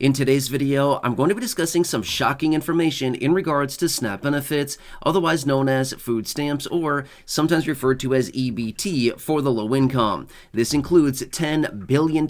In today's video, I'm going to be discussing some shocking information in regards to SNAP benefits, otherwise known as food stamps or sometimes referred to as EBT for the low income. This includes $10 billion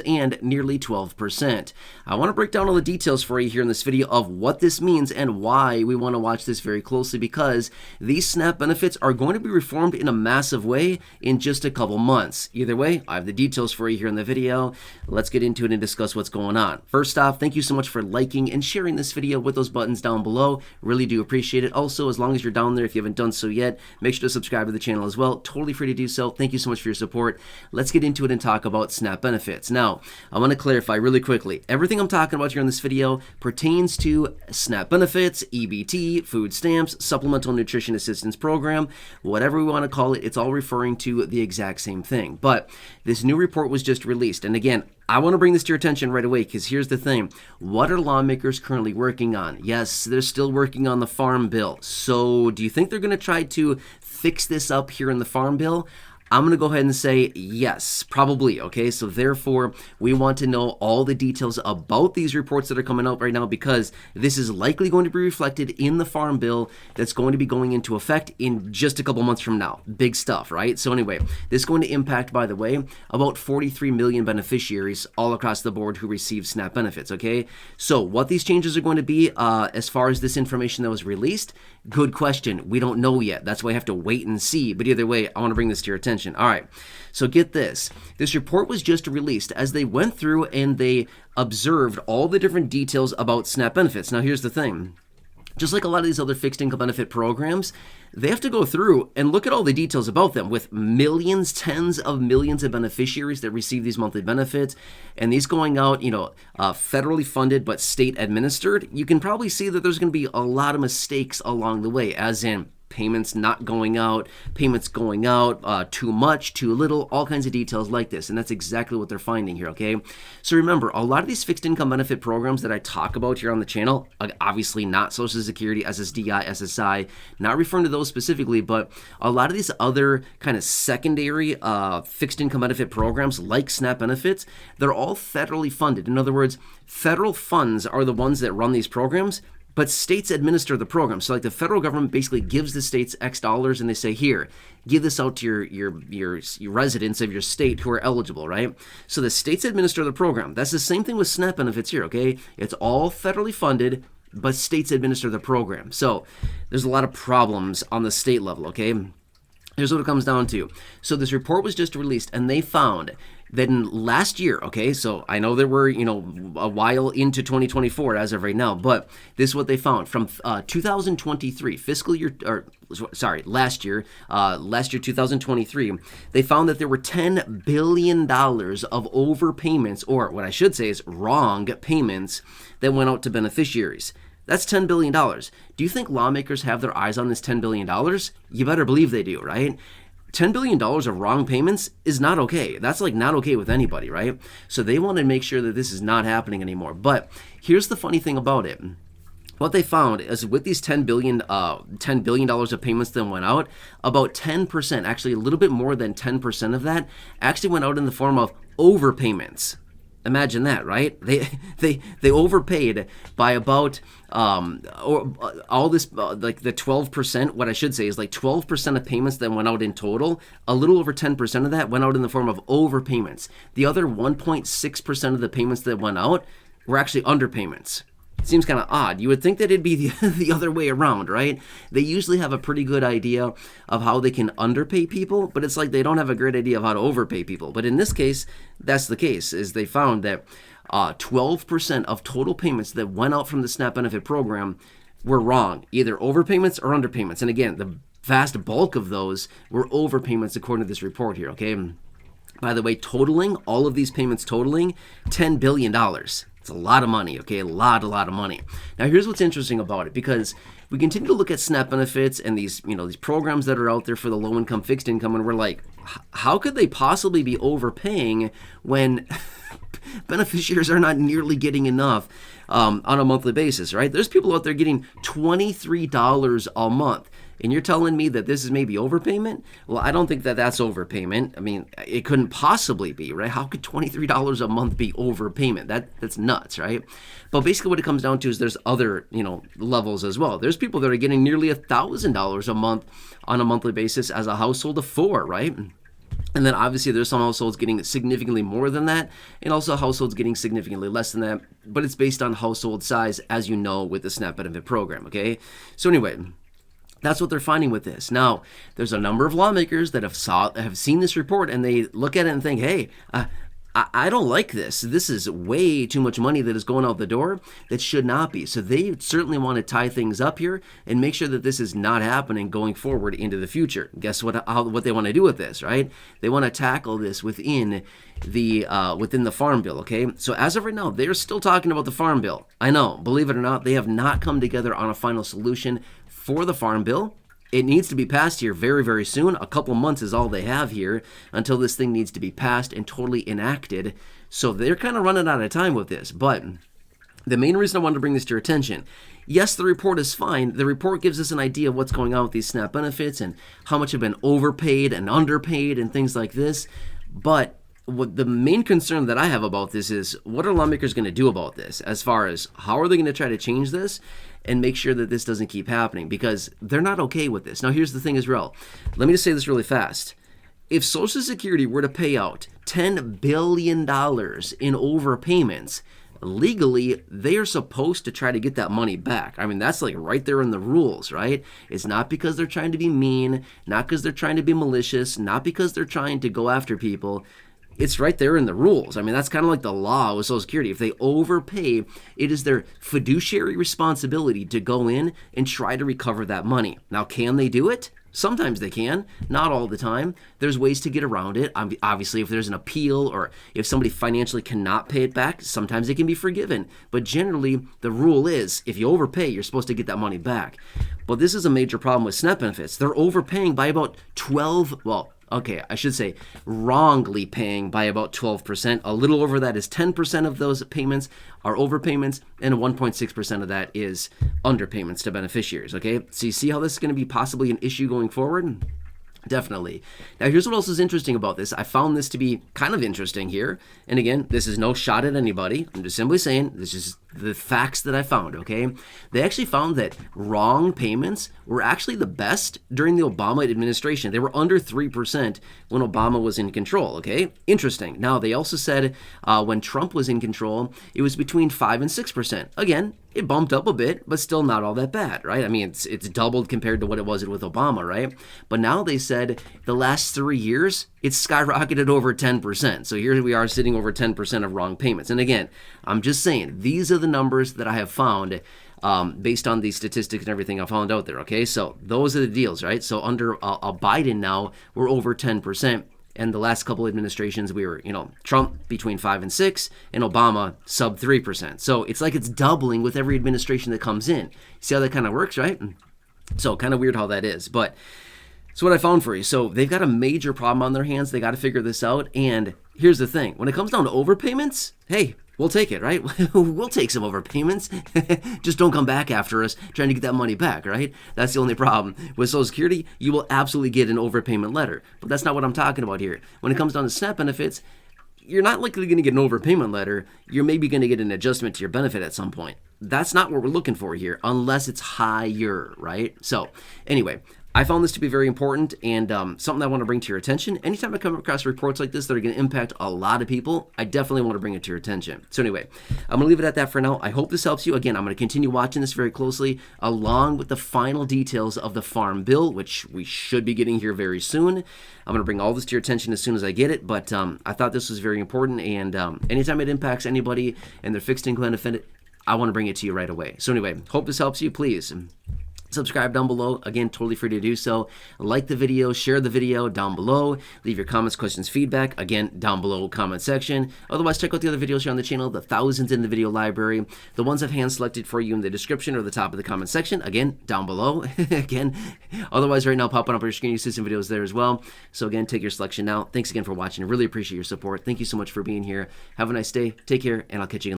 and nearly 12%. I want to break down all the details for you here in this video of what this means and why we want to watch this very closely, because these SNAP benefits are going to be reformed in a massive way in just a couple months. Either way, I have the details for you here in the video. Let's get into it and discuss what's going on. First off, thank you so much for liking and sharing this video with those buttons down below. Really do appreciate it. Also, as long as you're down there, if you haven't done so yet, make sure to subscribe to the channel as well. Totally free to do so. Thank you so much for your support. Let's get into it and talk about SNAP benefits. Now, I want to clarify really quickly. Everything I'm talking about here in this video pertains to SNAP benefits, EBT, food stamps, Supplemental Nutrition Assistance Program, whatever we want to call it. It's all referring to the exact same thing. But this new report was just released. And again, I want to bring this to your attention right away, because here's the thing. What are lawmakers currently working on? Yes, they're still working on the Farm Bill. So do you think they're going to try to fix this up here in the Farm Bill? I'm going to go ahead and say yes, probably, okay? So therefore, we want to know all the details about these reports that are coming out right now, because this is likely going to be reflected in the Farm Bill that's going to be going into effect in just a couple months from now. Big stuff, right? So anyway, this is going to impact, by the way, about 43 million beneficiaries all across the board who receive SNAP benefits, okay? So what these changes are going to be as far as this information that was released, good question. We don't know yet. That's why I have to wait and see. But either way, I want to bring this to your attention. All right, so get this. This report was just released as they went through and they observed all the different details about SNAP benefits. Now, here's the thing. Just like a lot of these other fixed income benefit programs, they have to go through and look at all the details about them with millions, tens of millions of beneficiaries that receive these monthly benefits, and these going out, federally funded but state administered. You can probably see that there's going to be a lot of mistakes along the way, as in payments not going out, payments going out, too much, too little, all kinds of details like this. And that's exactly what they're finding here, okay? So remember, a lot of these fixed income benefit programs that I talk about here on the channel, obviously not Social Security, SSDI, SSI, not referring to those specifically, but a lot of these other kind of secondary fixed income benefit programs like SNAP benefits, they're all federally funded. In other words, federal funds are the ones that run these programs, but states administer the program. So like the federal government basically gives the states X dollars and they say, here, give this out to your residents of your state who are eligible, right? So the states administer the program. That's the same thing with SNAP benefits here, okay? It's all federally funded, but states administer the program. So there's a lot of problems on the state level, okay? Here's what it comes down to. So this report was just released, and they found that in last year, okay, so I know that we're, a while into 2024 as of right now, but this is what they found from 2023, last year 2023, they found that there were $10 billion of overpayments, or what I should say is wrong payments, that went out to beneficiaries. That's $10 billion. Do you think lawmakers have their eyes on this $10 billion? You better believe they do, right? $10 billion of wrong payments is not okay. That's like not okay with anybody, right? So they want to make sure that this is not happening anymore. But here's the funny thing about it. What they found is with these $10 billion of payments that went out, about 10%, actually a little bit more than 10% of that, actually went out in the form of overpayments. Imagine that, right? They overpaid by about all this like the 12%. What I should say is like 12% of payments that went out in total. A little over 10% of that went out in the form of overpayments. The other 1.6% of the payments that went out were actually underpayments. Seems kind of odd. You would think that it'd be the other way around, right? They usually have a pretty good idea of how they can underpay people, but it's like they don't have a great idea of how to overpay people. But in this case, that's the case, is they found that 12% of total payments that went out from the SNAP benefit program were wrong, either overpayments or underpayments. And again, the vast bulk of those were overpayments according to this report here, okay? By the way, totaling, all of these payments totaling, $10 billion. It's a lot of money, okay? A lot of money. Now, here's what's interesting about it, because we continue to look at SNAP benefits and these programs that are out there for the low-income, fixed income, and we're like, how could they possibly be overpaying when beneficiaries are not nearly getting enough on a monthly basis, right? There's people out there getting $23 a month. and you're telling me that this is maybe overpayment? Well, I don't think that that's overpayment. I mean, it couldn't possibly be, right? How could $23 a month be overpayment? That's nuts, right? But basically what it comes down to is there's other, levels as well. There's people that are getting nearly $1,000 a month on a monthly basis as a household of four, right? And then obviously there's some households getting significantly more than that, and also households getting significantly less than that, but it's based on household size, as you know, with the SNAP benefit program, okay? So anyway, that's what they're finding with this. Now, there's a number of lawmakers that have seen this report, and they look at it and think, hey, I don't like this. This is way too much money that is going out the door that should not be. So they certainly want to tie things up here and make sure that this is not happening going forward into the future. Guess what they want to do with this, right? They want to tackle this within the Farm Bill, okay? So as of right now, they're still talking about the Farm Bill. I know, believe it or not, they have not come together on a final solution for the Farm Bill. It needs to be passed here very, very soon. A couple months is all they have here until this thing needs to be passed and totally enacted. So they're kind of running out of time with this. But the main reason I wanted to bring this to your attention, yes, the report is fine. The report gives us an idea of what's going on with these SNAP benefits and how much have been overpaid and underpaid and things like this. But what the main concern that I have about this is, what are lawmakers going to do about this, as far as how are they going to try to change this and make sure that this doesn't keep happening, because they're not okay with this. Now, here's the thing as well. Let me just say this really fast. If Social Security were to pay out $10 billion in overpayments, legally, they are supposed to try to get that money back. I mean, that's like right there in the rules, right? It's not because they're trying to be mean, not because they're trying to be malicious, not because they're trying to go after people. It's right there in the rules. I mean, that's kind of like the law with Social Security. If they overpay, it is their fiduciary responsibility to go in and try to recover that money. Now, can they do it? Sometimes they can, not all the time. There's ways to get around it. Obviously, if there's an appeal or if somebody financially cannot pay it back, sometimes it can be forgiven. But generally, the rule is if you overpay, you're supposed to get that money back. But this is a major problem with SNAP benefits. They're overpaying by about wrongly paying by about 12%. A little over that is 10% of those payments are overpayments, and 1.6% of that is underpayments to beneficiaries, okay? So you see how this is going to be possibly an issue going forward? Definitely. Now, here's what else is interesting about this. I found this to be kind of interesting here. And again, this is no shot at anybody. I'm just simply saying this is the facts that I found, okay? They actually found that wrong payments were actually the best during the Obama administration. They were under 3% when Obama was in control, okay? Interesting. Now, they also said when Trump was in control, it was between 5 and 6%. Again, it bumped up a bit, but still not all that bad, right? I mean, it's doubled compared to what it was with Obama, right? But now they said the last 3 years, it's skyrocketed over 10%. So here we are sitting over 10% of wrong payments. And again, I'm just saying, these are the numbers that I have found based on these statistics and everything I found out there, okay? So those are the deals, right? So under Biden now, we're over 10%. And the last couple administrations, we were, Trump between 5 and 6, and Obama sub 3%. So it's like it's doubling with every administration that comes in. See how that kind of works, right? So kind of weird how that is. But it's what I found for you. So they've got a major problem on their hands. They got to figure this out. And here's the thing. When it comes down to overpayments, hey, we'll take it, right? We'll take some overpayments. Just don't come back after us trying to get that money back, right? That's the only problem. With Social Security, you will absolutely get an overpayment letter. But that's not what I'm talking about here. When it comes down to SNAP benefits, you're not likely going to get an overpayment letter. You're maybe going to get an adjustment to your benefit at some point. That's not what we're looking for here, unless it's higher, right? So anyway, I found this to be very important and something I want to bring to your attention. Anytime I come across reports like this that are going to impact a lot of people, I definitely want to bring it to your attention. So anyway, I'm going to leave it at that for now. I hope this helps you. Again, I'm going to continue watching this very closely along with the final details of the Farm Bill, which we should be getting here very soon. I'm going to bring all this to your attention as soon as I get it, but I thought this was very important, and anytime it impacts anybody and their fixed income benefit, I want to bring it to you right away. So anyway, hope this helps you. Please subscribe down below. Again, totally free to do so. Like the video, share the video down below. Leave your comments, questions, feedback, again, down below comment section. Otherwise, check out the other videos here on the channel, the thousands in the video library. The ones I've hand-selected for you in the description or the top of the comment section, again, down below. Again, otherwise, right now, popping up on your screen, you see some videos there as well. So again, take your selection now. Thanks again for watching. I really appreciate your support. Thank you so much for being here. Have a nice day. Take care, and I'll catch you again.